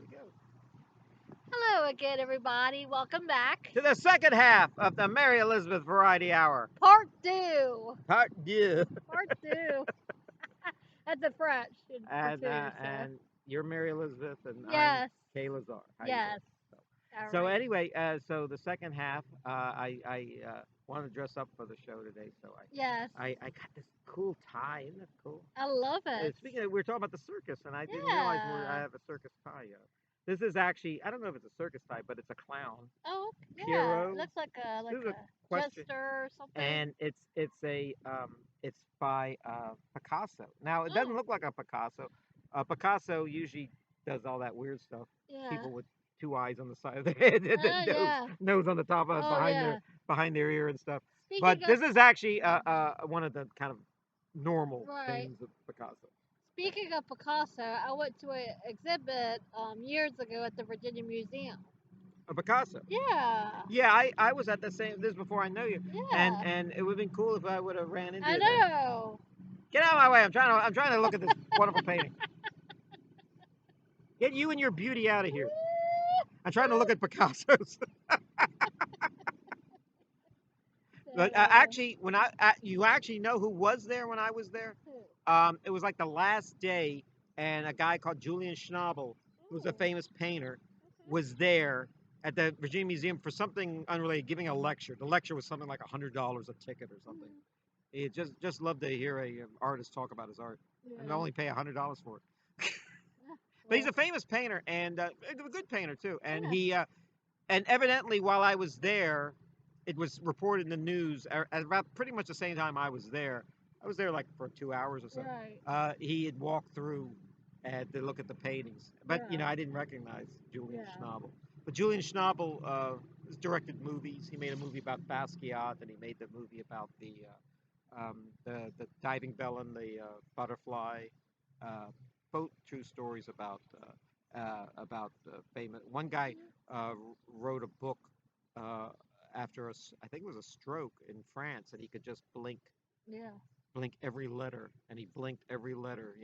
we go. Hello again, everybody. Welcome back. To the second half of the Mary Elizabeth Variety Hour. Part two. Part two. Part two. That's a French for two. And you're Mary Elizabeth, and I'm Yes. Kaye Lazar. How you Yes. doing? So anyway, so the second half, I wanted to dress up for the show today, so Yes. I got this cool tie. Isn't that cool? I love it. Speaking of, we were talking about the circus, and I didn't realize I have a circus tie. This is actually, I don't know if it's a circus tie, but it's a clown. Oh, yeah. Hero. It looks like This is a jester or something. And it's by Picasso. Now it doesn't look like a Picasso. Picasso usually does all that weird stuff. Yeah. People with two eyes on the side of their head, and nose on the top of behind their ear and stuff. But this is actually one of the kind of normal things of Picasso. Speaking of Picasso, I went to an exhibit years ago at the Virginia Museum. A Picasso. Yeah. Yeah, I was at the same. This is before I know you. Yeah. And it would have been cool if I would have ran into you. I know. Get out of my way! I'm trying to look at this wonderful painting. Get you and your beauty out of here. I'm trying to look at Picasso's. But actually, when you actually know who was there when I was there? It was like the last day, and a guy called Julian Schnabel, who was a famous painter, was there at the Virginia Museum for something unrelated, giving a lecture. The lecture was something like $100 a ticket or something. He just loved to hear a artist talk about his art, and only pay $100 for it. But he's a famous painter and a good painter too. And he and evidently while I was there, it was reported in the news at about pretty much the same time I was there. I was there like for 2 hours or so. Right. He had walked through and to look at the paintings, but I didn't recognize Julian Schnabel. But Julian Schnabel has directed movies. He made a movie about Basquiat, and he made the movie about the diving bell and the butterfly. Both true stories about famous. One guy wrote a book after I think it was a stroke in France, and he could just blink every letter, and he blinked every letter.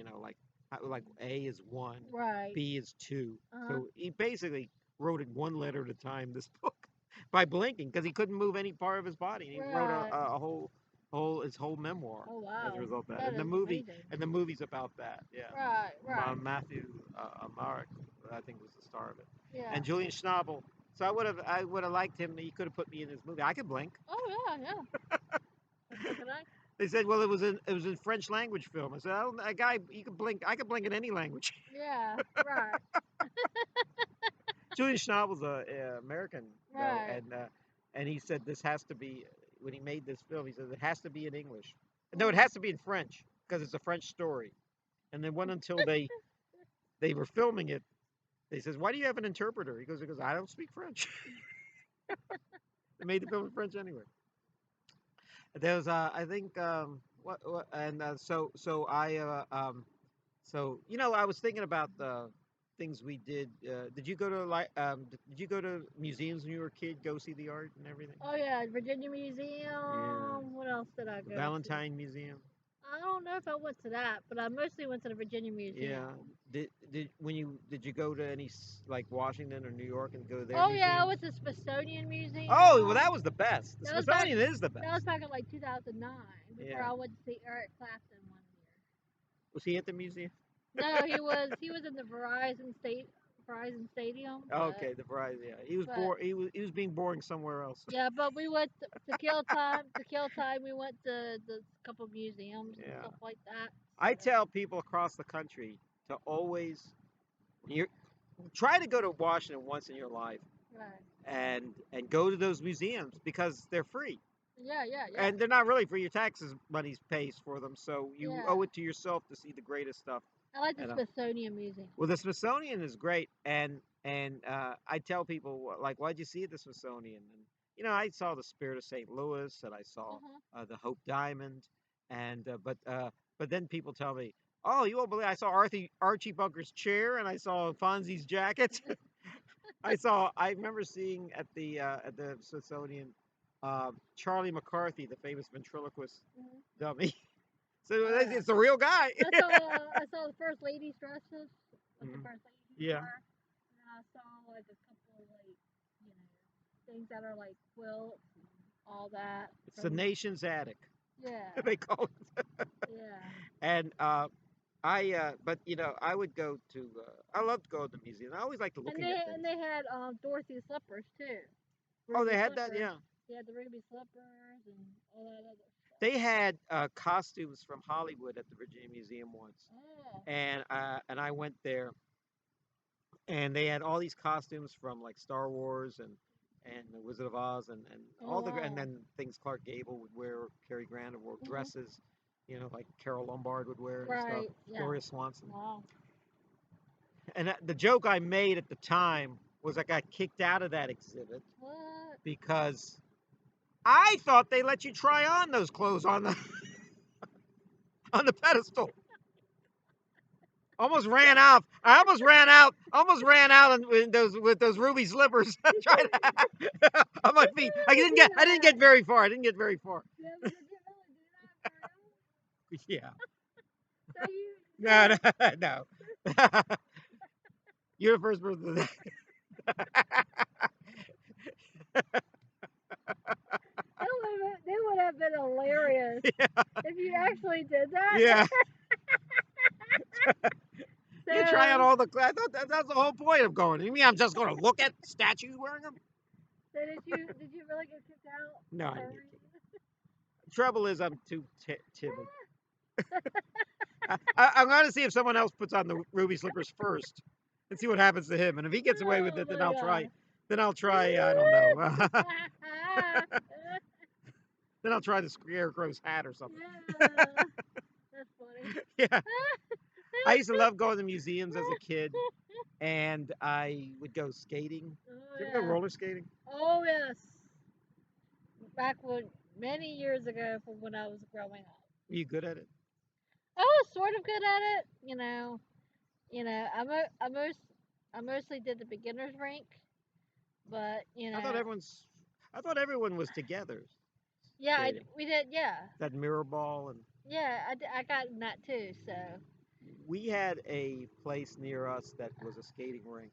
Like A is 1, Right. B is 2. So he basically wrote it one letter at a time. This book by blinking because he couldn't move any part of his body. And he wrote a his whole memour as a result of that. And the movie's about that. Yeah. Right. Matthew Amalric, I think, was the star of it. Yeah. And Julian Schnabel. So I would have liked him. He could have put me in his movie. I could blink. Oh yeah. Could I? They said, well, it was in French language film. I said, a guy, you could blink. I could blink in any language. Yeah. Right. Julian Schnabel's a American, though, Right. and he said this has to be, when he made this film, he said it has to be in English. No, it has to be in French because it's a French story. And then went until they were filming it. They says, why do you have an interpreter? He goes, I don't speak French. They made the film in French anyway. There's I think what and so I was thinking about the things we did. Did you go to did you go to museums when you were a kid? Go see the art and everything? Oh yeah, Virginia Museum. Yeah. What else did I go? Valentine Museum. I don't know if I went to that, but I mostly went to the Virginia Museum. Yeah. Did you go to any like Washington or New York and go there? Oh yeah, I went to Smithsonian Museum. Oh well, that was the best. The Smithsonian is the best. That was back in like 2009 before I went to see Eric Clapton one year. Was he at the museum? No, he was in the Verizon Stadium. Okay, the Verizon. Yeah, he was bored. He was being boring somewhere else. Yeah, but we went to kill time. To kill time, we went to the couple museums and stuff like that. I tell people across the country to always try to go to Washington once in your life, right? And go to those museums because they're free. Yeah. And they're not really free. Your taxes money pays for them, so you owe it to yourself to see the greatest stuff. I like the Smithsonian Museum. Well, the Smithsonian is great, and I tell people, like, why'd you see at the Smithsonian? And I saw the Spirit of St. Louis, and I saw the Hope Diamond, and but then people tell me, oh, you won't believe I saw Archie Bunker's chair, and I saw Fonzie's jacket. I remember seeing at the Smithsonian Charlie McCarthy, the famous ventriloquist dummy. So it's a real guy. I saw the First Lady's dresses. What the First Lady wore. I saw like a couple like you know things that are like quilts and all that It's the from nation's attic. yeah They call it. yeah. And but I would go to. I love to go to the museum. I always liked And looking at things. they had Dorothy slippers too, Oh, ruby they had that. slippers. Yeah, Yeah, the ruby slippers and all that other stuff. they had costumes from Hollywood at the Virginia Museum once, Oh. and I went there, and they had all these costumes from like Star Wars and the Wizard of Oz and Oh all and wow. then things Clark Gable would wear, or Cary Grant wore Mhm. dresses, like Carol Lombard would wear and stuff, Right. Yeah. Gloria Swanson. Wow. And the joke I made at the time was I got kicked out of that exhibit What? because I thought they let you try on those clothes on the on the pedestal. Almost ran out. I almost ran out. Almost ran out with those ruby slippers. Trying on my Did you feet. really do I didn't that? get very far. I didn't get very far. Yeah, but did you really do that for real? Yeah. So you No, so no, no. You're the first person. that would have been hilarious Yeah. if you actually did that. Yeah. You try on So all the. I thought that's the whole point of going. You mean I'm just going to look at statues wearing them? so did you really get kicked out No, for I no didn't get kicked. reason? Trouble is, I'm too timid. I'm going to see if someone else puts on the ruby slippers first, and see what happens to him. And if he gets away with Oh it, then my I'll try. god. Then I'll try. I don't know. Then I'll try the scarecrow's hat or something. Yeah, that's funny. Yeah. I used to love going to museums as a kid, and I would go skating. Oh Did you ever go yeah. roller skating? Oh yes. Back when many years ago, from when I was growing up, Were you good at it? I was sort of good at it. I mostly did the beginners rink, but I thought everyone's. I thought everyone was together yeah, skating. we did. Yeah, That mirror ball, and yeah, I got in that too. So we had a place near us that was a skating rink,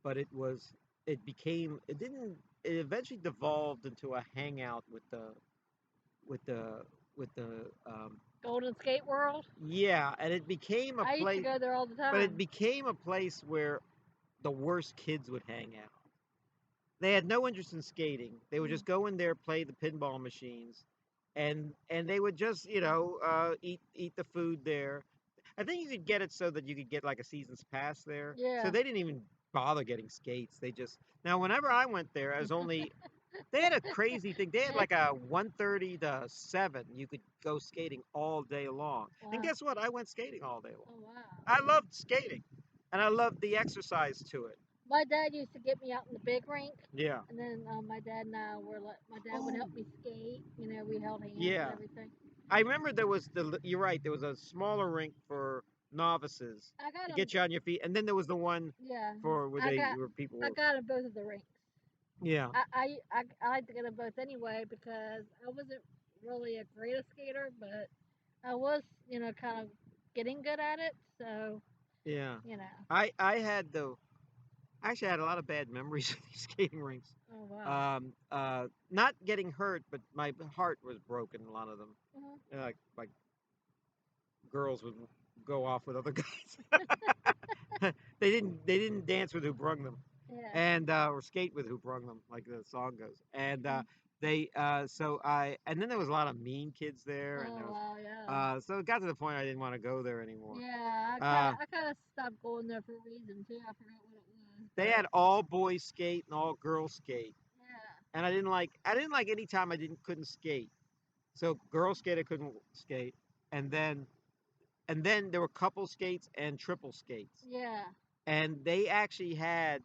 but it didn't, it eventually devolved into a hangout with the with the Golden Skate World, yeah, and it became a I used to place, go there all the but it time. became a place where the worst kids would hang out. They had no interest in skating. They would Mm. just go in there, play the pinball machines, and they would just eat the food there. I think you could get it so that you could get like a season's pass there. So Yeah. they didn't even bother getting skates. They just now whenever I went there, I was only they had a crazy thing. They had like a 1:30 to 7. You could go skating all day long. And Wow. guess what? I went skating all day long. Oh wow. I loved skating, and I loved the exercise to it. My dad used to get me out in the big rink, Yeah. and then my dad and I were like, my dad would Oh, help me skate. We held hands and yeah. everything. I remember there was you're right. There was a smaller rink for novices I got to him. get you on your feet, and then there was the one Yeah, for where people I were. got in both of the rinks. Yeah. I like to get them both anyway because I wasn't really a great skater, but I was, kind of getting good at it. So, Yeah. you know. I had the actually I had a lot of bad memories of these skating rinks. Oh wow. Not getting hurt, but my heart was broken. A lot of them, Mhm. like girls would go off with other guys. They didn't dance with who brung them, Yeah. and or skate with who brung them, like the song goes. And Mhm. and then there was a lot of mean kids there, and Oh there was wow, yeah. so it got to the point I didn't want to go there anymore. Yeah, Uh, I kind of stopped going there for a reason too. I forgot what it was, they but had all boys skate and all girls skate, yeah. and I didn't like any time I didn't couldn't skate. So girl skate I couldn't skate, and then there were couple skates and triple skates, Yeah. and they actually had.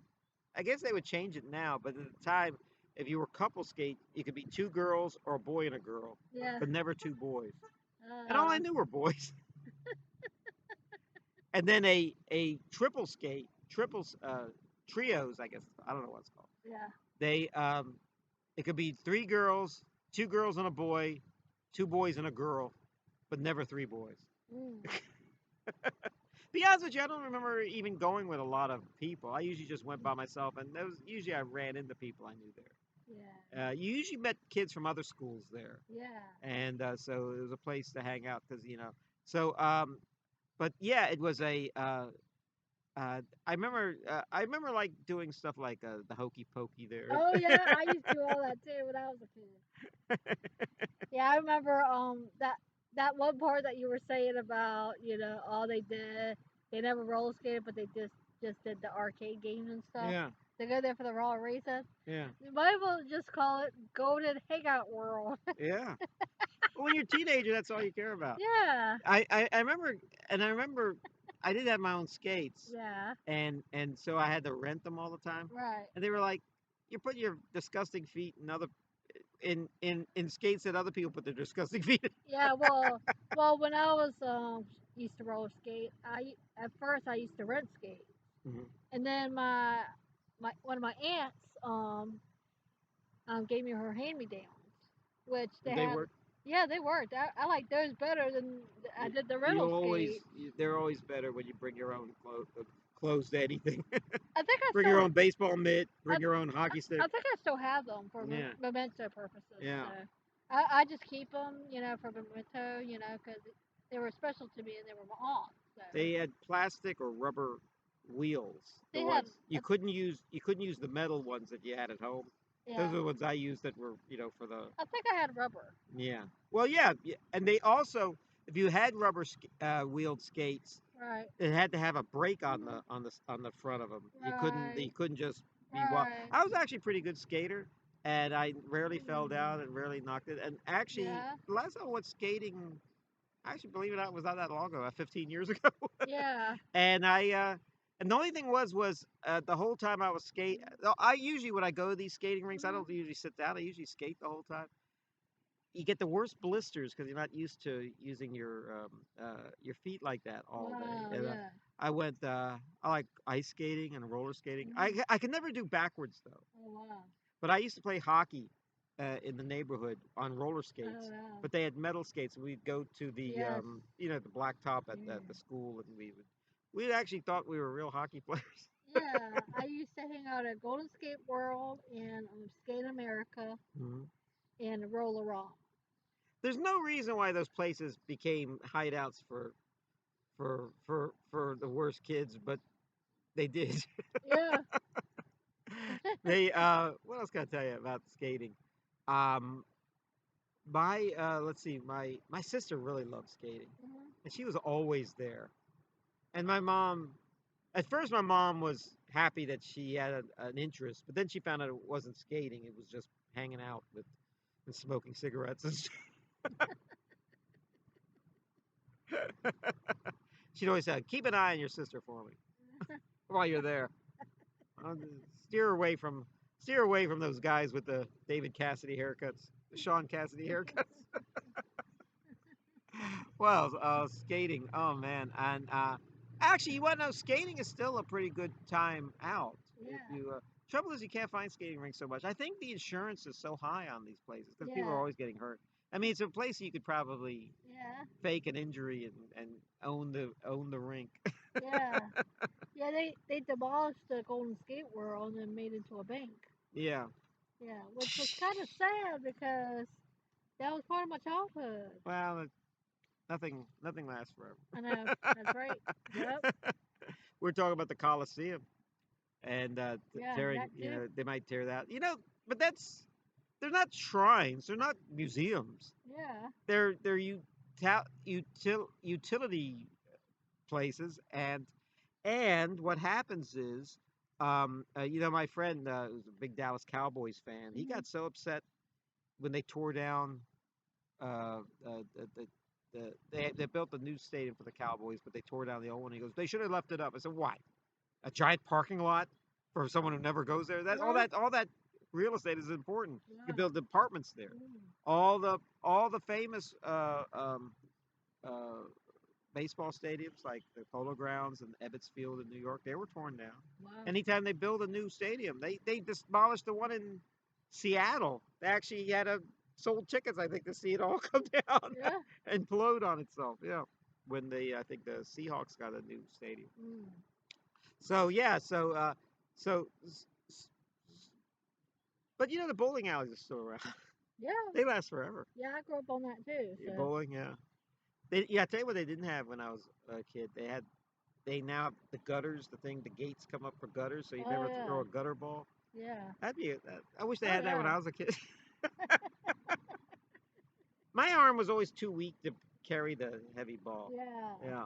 I guess they would change it now, but at the time, if you were couple skate, you could be two girls or a boy and a girl, Yeah. but never two boys. And all I Uh, knew were boys. And then a triple skate, trios, I guess I don't know what it's called. yeah. They it could be three girls, two girls and a boy, two boys and a girl, but never three boys. Mm. be honest with you, I don't remember even going with a lot of people. I usually just went by myself, and those usually I ran into people I knew there. Yeah. You usually met kids from other schools there, Yeah. and so it was a place to hang out because you know. So, but yeah, it was a. I remember like doing stuff like the hokey pokey there. Oh yeah, I used to do all that too when I was a kid. Yeah, I remember that one part that you were saying about, all they did, they never roller skated, but they just did the arcade games and stuff. Yeah, They go there for the raw reason. yeah, You might as well just call it Golden Hangout World. yeah. Well, when you're a teenager, that's all you care about. Yeah. I remember, and I remember, I did have my own skates, Yeah. and so I had to rent them all the time, Right. and they were like, you put your disgusting feet in other in skates that other people put their disgusting feet in. Yeah. Well, when I was used to roller skate, at first I used to rent skate, Mhm. and then my one of my aunts gave me her hand me downs, which they Did they had. work? Yeah, they worked. I like those better than I did the You rental always, skate. they're always better when you bring your own clothes to anything. I think I Bring your still own baseball mitt. I, Bring your own hockey stick. I think I still have them for Yeah, memento purposes. yeah. So I just keep them, for memento, because they were special to me and they were my aunt. So They had plastic or rubber wheels. The they had ones you couldn't use. You couldn't use the metal ones that you had at home. Those yeah. are the ones I used that were, for the. I think I had rubber. Yeah. Well, yeah, and they also, if you had rubber wheeled skates, Right. it had to have a brake on the front of them. You Right. couldn't just be well. Right. I was actually a pretty good skater, and I rarely fell down and rarely knocked it. And actually, Yeah. the last time I went skating, actually believe it or not, was not that long ago, 15 years ago. Yeah. And and the only thing was the whole time I was skate. I usually when I go to these skating rinks, I Mhm. don't usually sit down. I usually skate the whole time. You get the worst blisters because you're not used to using your feet like that all Wow. day. And Yeah. I like ice skating and roller skating. Mhm. I can never do backwards though. Oh wow. But I used to play hockey in the neighborhood on roller Oh skates. wow. But they had metal skates. We'd go to the Yes. the blacktop Yeah. at the school, and we actually thought we were real hockey players. Yeah, I used to hang out at Golden Skate World and Skate America Mhm. and Roller Rock. There's no reason why those places became hideouts for the worst kids, but they did. Yeah. They what else can I tell you about skating? Um, my let's see, my sister really loved skating, Mhm. and she was always there. And my mom, at first, my mom was happy that she had an interest, but then she found out it wasn't skating; it was just hanging out with and smoking cigarettes. And she'd always say, "Keep an eye on your sister for me while you're there. Uh, steer away from steer away from those guys with the David Cassidy haircuts, the Sean Cassidy haircuts." Well, skating. Oh man, and actually, you want to know, skating is still a pretty good time out. If Yeah. you trouble is you can't find skating rinks so much. I think the insurance is so high on these places because people are Yeah. always getting hurt. I mean, it's a place you could probably Yeah. fake an injury and own the rink. Yeah. Yeah. They demolished the Golden Skate World and made it into a bank. Yeah. Yeah, which was kind of sad because that was part of my childhood. Well, nothing lasts forever. I know. That's right. Yep. We're talking about the Coliseum and Yeah. tearing. That too. They might tear that. But they're not shrines. They're not museums. Yeah. They're utility places, and what happens is, my friend who's a big Dallas Cowboys fan. He Mhm. got so upset when they tore down uh, uh, they built a new stadium for the Cowboys, but they tore down the old one. He goes, they should have left it up. I said, why? A giant parking lot for someone who never goes there. That's Uh-huh. all that real estate is important. You can Yeah. build apartments there. Mm. All the famous uh, baseball stadiums like the Polo Grounds and Ebbets Field in New York, they were torn down. Wow. Anytime they build a new stadium, they demolished the one in Seattle. They actually had sold tickets, I think, to see it all come down Yeah. and implode on itself. Yeah. when they I think the Seahawks got a new stadium. Mm. So yeah, so but the bowling alleys are still around. Yeah. They last forever. Yeah, I grew up on that too. Yeah, So. bowling, yeah. I tell you what they didn't have when I was a kid. They now have the gutters, the gates come up for gutters, so you Oh never yeah. throw a gutter ball. Yeah. I wish they Oh had that when yeah. I was a kid. My arm was always too weak to carry the heavy ball. Yeah. Yeah.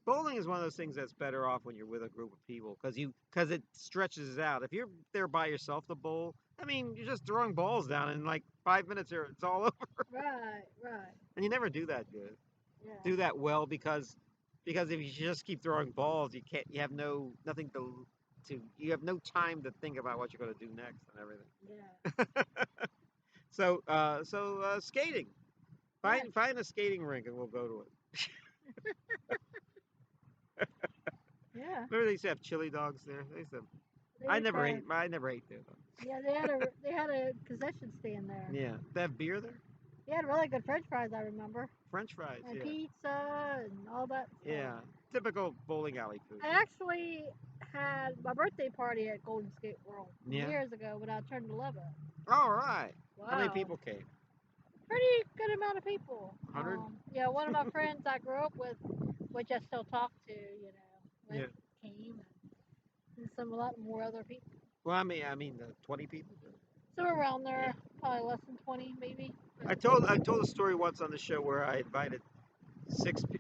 Bowling is one of those things that's better off when you're with a group of people because it stretches it out. If you're there by yourself to bowl, I mean, you're just throwing balls down in like 5 minutes or it's all over. Right. Right. And you never do that good. Yeah. Do that well because if you just keep throwing balls, you have nothing to you have no time to think about what you're going to do next and Yeah. everything. Skating. Yes. Find a skating rink and we'll go to it. Yeah. Remember they used to have chili dogs there. They used to. They used to have, I never ate there though. yeah, they had a concession stand there. Yeah, they have beer there. They had really good French fries, I remember, French fries. and Yeah, pizza and all that stuff. yeah. Typical bowling alley food. I actually had my birthday party at Golden Skate World Yeah. years ago when I turned 11. All right. Wow. How many people came? Pretty good amount of people. 100. Yeah, one of my friends I grew up with, which I still talk to, Yeah. came, and some a lot more other people. Well, I mean, 20 people. So around there, probably less than 20, maybe. I told a story once on the show where I invited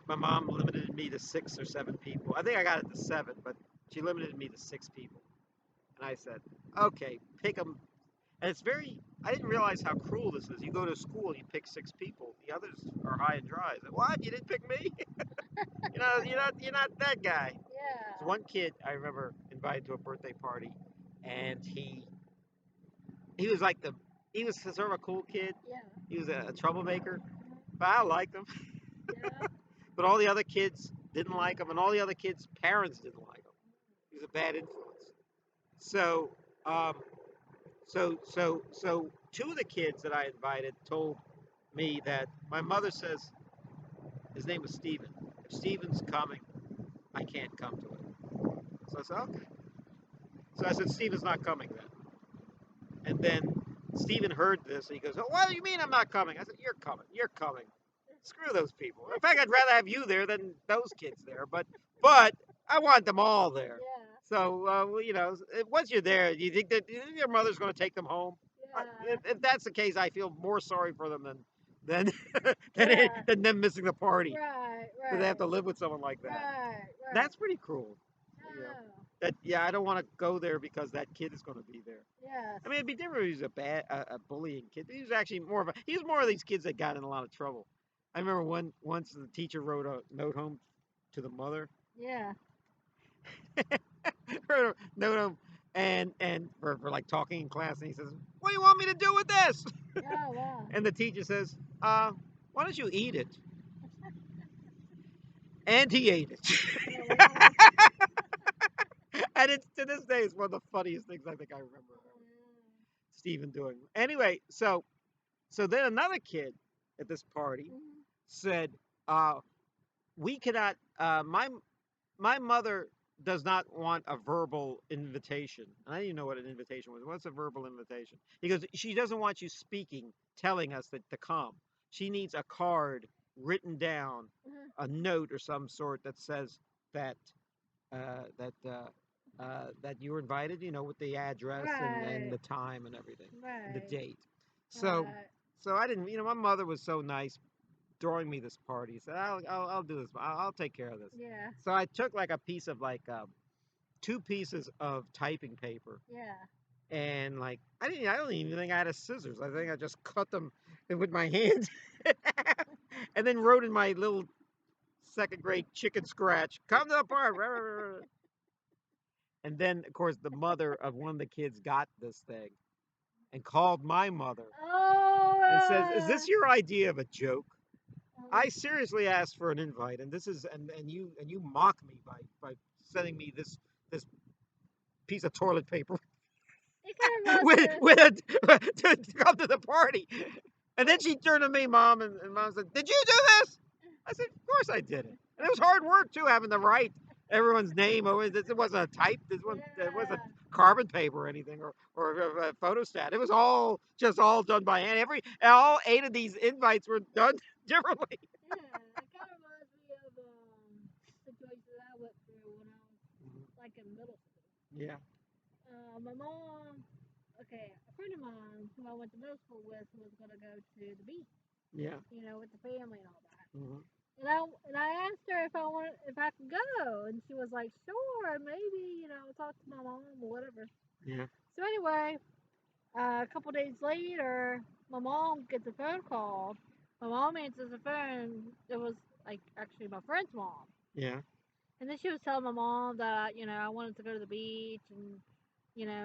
My mom limited me to 6 or 7 people. I think I got it to 7, but she limited me to 6 people. And I said, okay, pick them. And it's very. I didn't realize how cruel this is. You go to school, you pick 6 people. The others are high and dry. I said, what? You didn't pick me? You're not that guy. There's Yeah. one kid I remember invited to a birthday party, and he was like he was sort of a cool kid. Yeah. He was a troublemaker, but I liked him. Yeah. But all the other kids didn't like him, and all the other kids' parents didn't like him. He was a bad influence. So, um, so 2 of the kids that I invited told me that my mother says his name was Steven. If Steven's coming, I can't come to it. So I said, okay. So I said, Steven's not coming then. And then Steven heard this and he goes, oh, what do you mean I'm not coming? I said, you're coming. You're coming. Screw those people. In fact, I'd rather have you there than those kids there. But I want them all there. Yeah. So once you're there, you think that your mother's going to take them home? Yeah. If that's the case, I feel more sorry for them than Yeah. than them missing the party. Right. So they have Right. to live with someone like that. Right. That's pretty cruel. Yeah. I don't want to go there because that kid is going to be there. Yes. I mean, it'd be different if he was a bullying kid. He was actually he was more of these kids that got in a lot of trouble. I remember once the teacher wrote a note home to the mother. Yeah. Wrote a note home and for like talking in class, and he says, "What do you want me to do with this?" Oh wow. And the teacher says, "Why don't you eat it?" And he ate it. Oh, wow. And it's to this day, it's one of the funniest things I think I remember Stephen doing. Anyway, so then another kid at this party Mhm. said, "We cannot. My mother does not want a verbal invitation." And I didn't even know what an invitation was. What's a verbal invitation? He goes, "She doesn't want you speaking, telling us that to come. She needs a card written down, Mhm. a note or some sort that says that uh, that uh, that you were invited. With the address and Right. the time and everything, and the Right. date." So Right. so I didn't. My mother was so nice throwing me this party. Said, I'll do this. I'll take care of this. Yeah. So I took like a piece of 2 pieces of typing paper, Yeah. and like I don't even think I had a scissors. I think I just cut them with my hands, and then wrote in my little second grade chicken scratch, "Come to the party." And then of course the mother of one of the kids got this thing and called my mother Oh. and says, "Is this your idea of a joke? I Uh, seriously asked for an invite, and this is and you mock me by sending me this piece of toilet paper it kind of with must. with a to come to the party." And then she turned to me, Mom, and Mom said, "Did you do this?" I said, "Of course I did it." And it was hard work too, having to write everyone's name. It wasn't a type. It wasn't Yeah. carbon paper or anything, or a photostat. It was all just all done by hand. All 8 of these invites were done differently. Yeah, it kind of reminds me of situation that I went through when I was like in middle school. Yeah. My mom, okay, a friend of mine who I went to middle school with was going to go to the beach, Yeah. with the family and all that. Hmm. And I asked her if I could go, and she was like, "Sure, maybe, talk to my mom or whatever." Yeah. So anyway, a couple days later, my mom gets a phone call. My mom answers the phone. It was like actually my friend's mom. Yeah. And then she was telling my mom that, I wanted to go to the beach and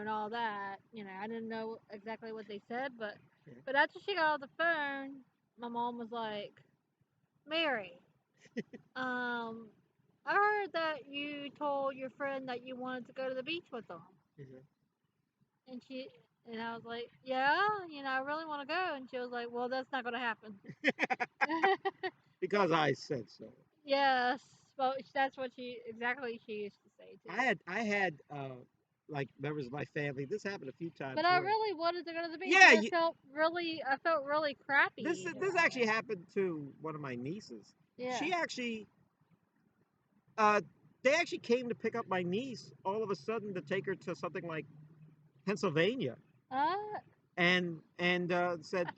all that. I didn't know exactly what they said, but Yeah. but after she got off the phone, my mom was like, "Mary, um, I heard that you told your friend that you wanted to go to the beach with them." Mhm. And I was like, "Yeah, I really want to go." And she was like, "Well, that's not going to happen." Because I said so. Yes, well, that's what she used to say too. I had like members of my family. This happened a few times But I where, really wanted to go to the beach, yeah, and I felt really crappy this about actually it. happened to one of my nieces. Yeah. She actually, uh, they actually came to pick up my niece all of a sudden to take her to something like Pennsylvania, Uh, and said,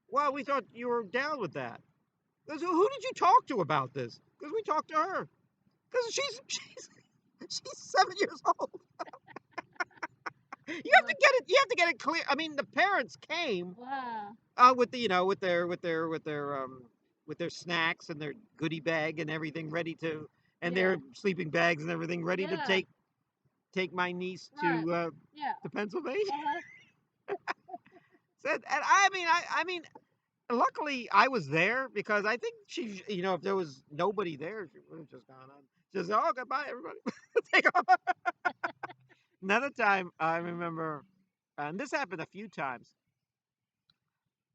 "Well, we thought you were down with that." Goes, "Who did you talk to about this?" Because we talked to her. Because she's 7 years old. well, You have to get it clear. I mean, the parents came wow. with the with their snacks and their goodie bag and everything ready to, and Yeah. their sleeping bags and everything ready to Yeah. take my niece Right. Yeah. to Pennsylvania. Uh-huh. Said, and I mean, luckily I was there because I think she, if there was nobody there, she would have just gone on. Just, oh, goodbye, everybody. Take off. Another time I remember, and this happened a few times.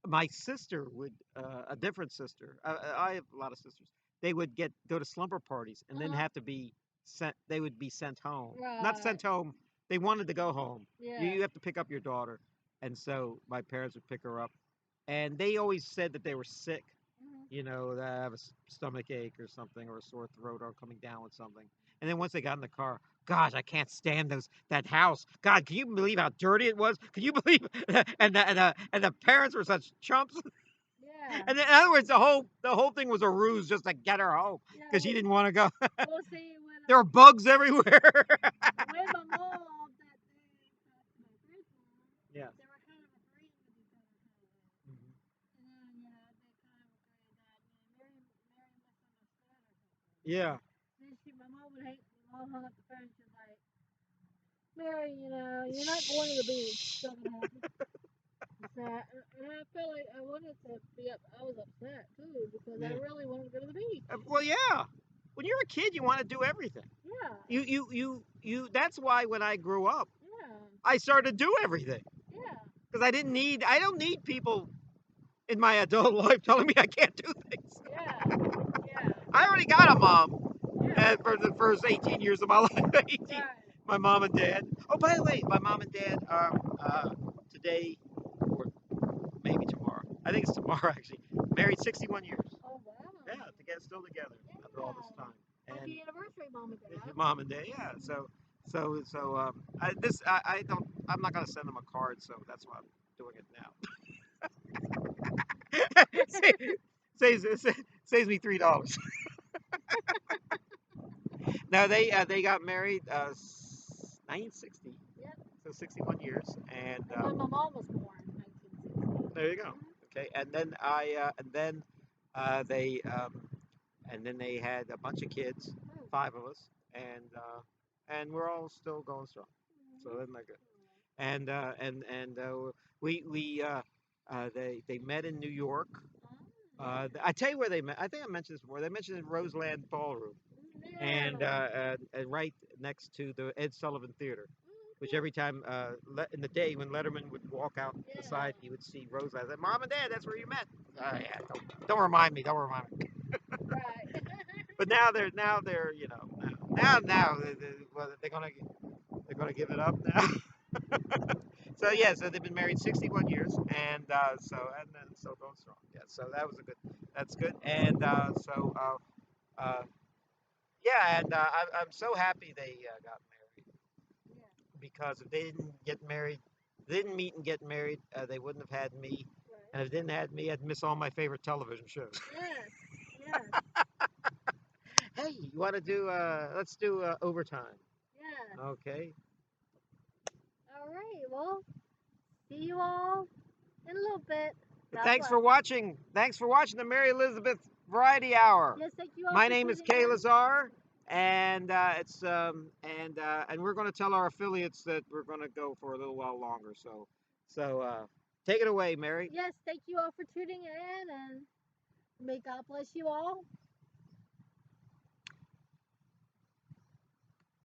My sister would, a different sister. I have a lot of sisters. They would go to slumber parties and then Uh-huh. have to be sent. They would be sent home. Not Right. sent home. They wanted to go home. Yeah. You have to pick up your daughter, and so my parents would pick her up, and they always said that they were sick. Mhm. That have a stomach ache or something, or a sore throat, or coming down with something. And then once they got in the car, gosh, I can't stand that house. God, can you believe how dirty it was? Can you believe? And the parents were such chumps. Yeah. And in other words, the whole thing was a ruse just to get her home Yeah. because she didn't want to go. We'll see There were bugs everywhere. when my mom that day talked to my friend's mom, Yeah. they were kind of agreeing with each other kind of way. Mhm. And then, they kind of agreed that, Mary misunderstood or something. Yeah. Then my mom hung up the phone. She was like, "Mary, you're not going to the beach. It's not gonna happen." So, and I felt like I wanted to be up. I was upset too because I Yeah. really wanted to go to the beach. Well, yeah. When you're a kid, you want to do everything. Yeah, That's why when I grew up, yeah, I started to do everything yeah, because I don't need people in my adult life telling me I can't do things. yeah, yeah, I already got a mom yeah. for the first 18 years of my life. 18. Right. My mom and dad. Oh, by the way, my mom and dad are today, or maybe tomorrow. I think it's tomorrow actually. Married 61 years. Oh wow. Yeah, still together after all this Yeah. time. And Happy anniversary, Mom and Dad. mom and dad, yeah. I don't. I'm not gonna send them a card, so that's why I'm doing it now. Saves me $3. No, they got married 1960, Yep. so 61 years, and And when my mom was born, 1960. there you go. Okay, and then they had a bunch of kids, Mm. 5 of us, and we're all still going strong. So isn't that good? And they met in New York. I tell you where they met. I think I mentioned this before. They mentioned in Roseland Ballroom, and Yeah. right next to the Ed Sullivan Theater, which every time in the day when Letterman would walk out the side, Yeah. you would see Roseland. I said, "Mom and Dad, that's where you met." Yeah, don't remind me. Don't remind me. Right. But now they're now well, they're gonna give it up now. So yeah, so they've been married 61 years, and and then still going strong. Yeah, so that was a good. That's good, and yeah, and I'm so happy they got married Yeah. because if they didn't get married, they didn't meet and get married, they wouldn't have had me, and Right. if they didn't have me, I'd miss all my favorite television shows. Yes. Yes. Hey, you want to do? Let's do overtime. Yes. Okay. All right. Well, see you all in a little bit. God Thanks bless. for watching. Thanks for watching the Mary Elizabeth Variety Hour. Yes, thank you all My for name is tuning Kaye in. Lazar, and and we're going to tell our affiliates that we're going to go for a little while longer. So take it away, Mary. Yes, thank you all for tuning in, and may God bless you all.